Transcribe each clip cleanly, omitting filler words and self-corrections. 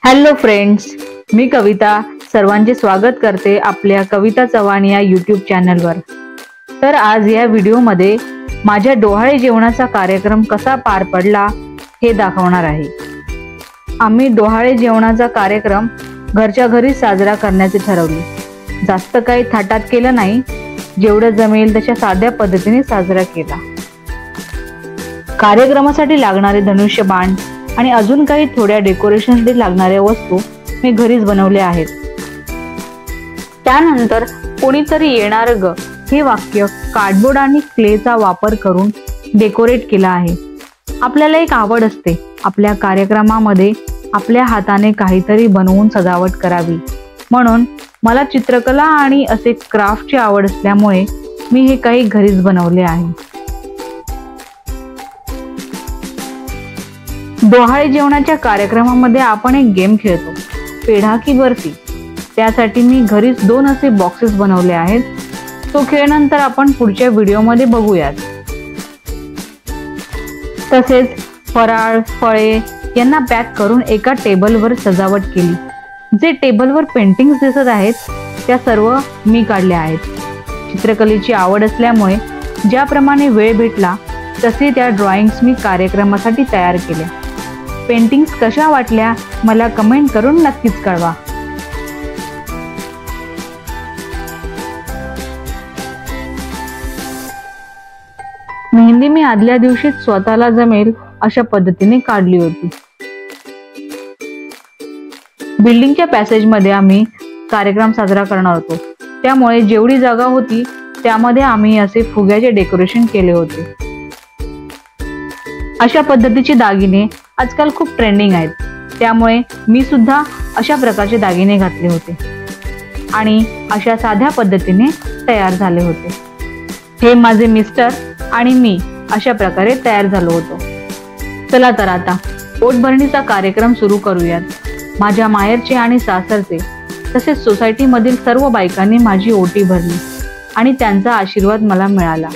Hello friends, मी कविता सर्वांचे स्वागत करते आपल्या कविता चव्हाण या यूट्यूब चॅनलवर। तर आज या व्हिडिओमध्ये माझ्या डोहाळे जेवणाचा कार्यक्रम कसा पार पडला हे दाखवणार आहे। आम्ही डोहाळे जेवणाचा कार्यक्रम घरच्या घरी साजरा करण्याचे ठरवले। जास्त काही थाटात केलं नाही, जेवढं जमेल तशा साध्या पद्धतीने साजरा केला। कार्यक्रमासाठी लागणारे धनुष्यबाण आणि अजून काही थोड्या डेकोरेशनसाठी लागणाऱ्या वस्तू मी घरीच बनवल्या आहेत। त्यानंतर कोणीतरी येणार ग हे वाक्य कार्डबोर्ड आणि क्लेचा वापर करून डेकोरेट केला आहे। आपल्याला एक आवड असते आपल्या कार्यक्रमामध्ये आपल्या हाताने काहीतरी बनवून सजावट करावी, म्हणून मला चित्रकला आणि असे क्राफ्टची आवड असल्यामुळे मी हे काही घरीच बनवले आहे। डोहाळे जेवणाच्या कार्यक्रमामध्ये आपण एक गेम खेळतो, पेढा की बर्फी। त्यासाठी मी घरीच 2 असे बॉक्सेस बनवले आहेत। तो खेळ नंतर आपण पुढच्या व्हिडिओमध्ये बघूयात। तसेच फराळ, फळे यांना पॅक करून एका टेबलवर सजावट केली। जे टेबलवर पेंटिंग्स दिसत आहेत त्या सर्व मी काढल्या आहेत। चित्रकलेची आवड असल्यामुळे ज्याप्रमाणे वेळ भेटला तसे त्या ड्रॉइंग्स मी कार्यक्रमासाठी तयार केल्या। पेंटिंग्स कशा वाटल्या मला कमेंट करून नक्कीच कळवा। मेहंदी मी आदल्या दिवशीच स्वतःला जमेल अशा पद्धतीने काढली होती। बिल्डिंगच्या पॅसेजमध्ये आम्ही कार्यक्रम साजरा करणार होतो, त्यामुळे जेवढी जागा होती त्यामध्ये आम्ही असे फुग्याचे डेकोरेशन केले होते। अशा पद्धतीचे दागिने आजकाल खूप ट्रेंडिंग आहेत, त्यामुळे मी सुद्धा अशा प्रकारचे दागिने घातले होते आणि अशा साध्या पद्धतीने तयार झाले होते। हे माझे मिस्टर आणि मी अशा प्रकारे तयार झालो होतो। चला तर आता पोटभरणीचा कार्यक्रम सुरू करूयात। माझ्या माहेरचे आणि सासरचे तसेच सोसायटीमधील सर्व बायकांनी माझी ओटी भरली आणि त्यांचा आशीर्वाद मला मिळाला।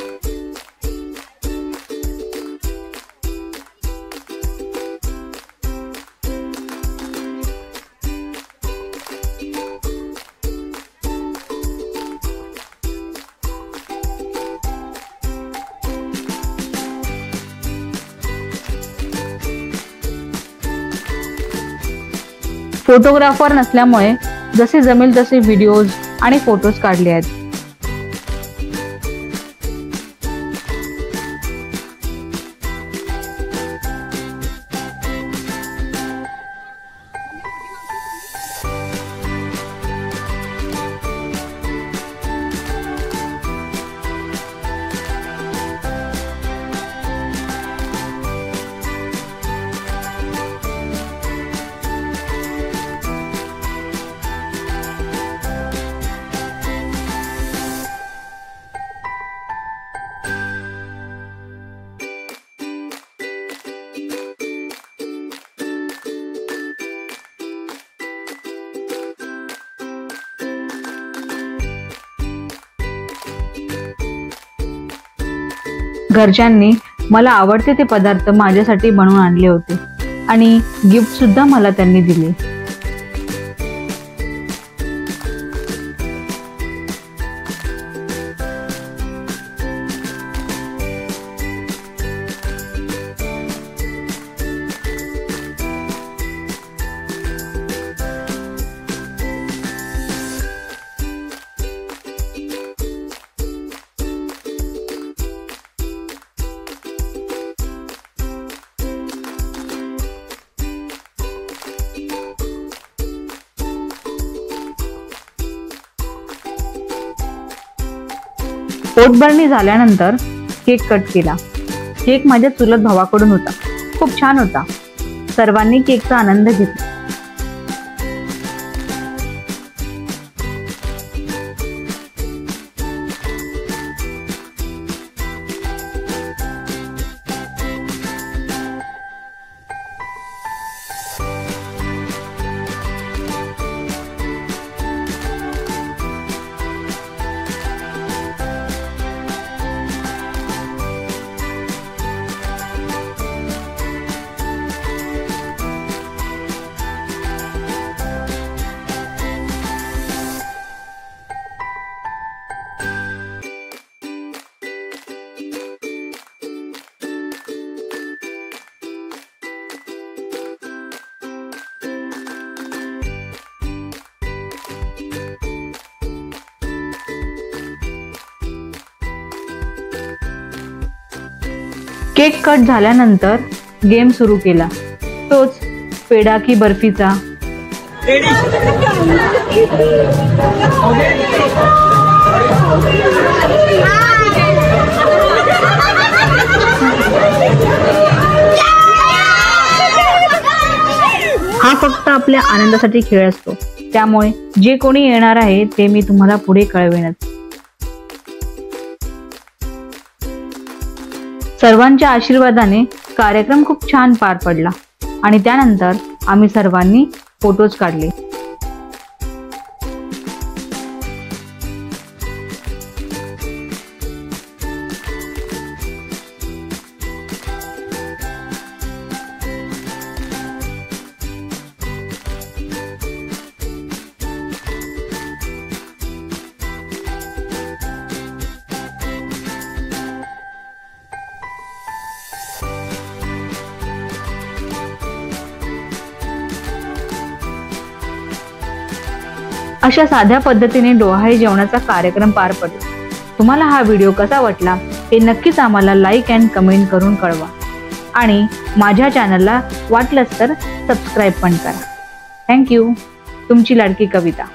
फोटोग्राफर नसल्यामुळे जसे जमेल तसे व्हिडिओज आणि फोटोज काढले आहेत। घरच्यांनी मला आवडते ते पदार्थ माझ्यासाठी बनवून आणले होते आणि गिफ्ट सुद्धा मला त्यांनी दिले। पोटभरणी झाल्यानंतर केक कट केला। केक माझ्या चुलत भावाकडून होता, खूप छान होता। सर्वांनी केकचा आनंद घेतला। केक कट झाल्यानंतर गेम सुरू केला, तोच पेढा की बर्फीचा। हा फक्त आपल्या आनंदासाठी खेळ असतो, त्यामुळे जे कोणी येणार आहे ते मी तुम्हाला पुढे कळवेनच। सर्वांच्या आशीर्वादाने कार्यक्रम खूप छान पार पडला आणि त्यानंतर आम्ही सर्वांनी फोटोज काढले। अशा साध्या पद्धतीने डोहाळे जेवणाचा कार्यक्रम पार पडला। तुम्हाला हा व्हिडिओ कसा वाटला हे नक्कीच आम्हाला लाईक अँड कमेंट करून कळवा आणि माझ्या चॅनलला वाटलंच तर सबस्क्राईब पण करा। थँक्यू। तुमची लाडकी कविता।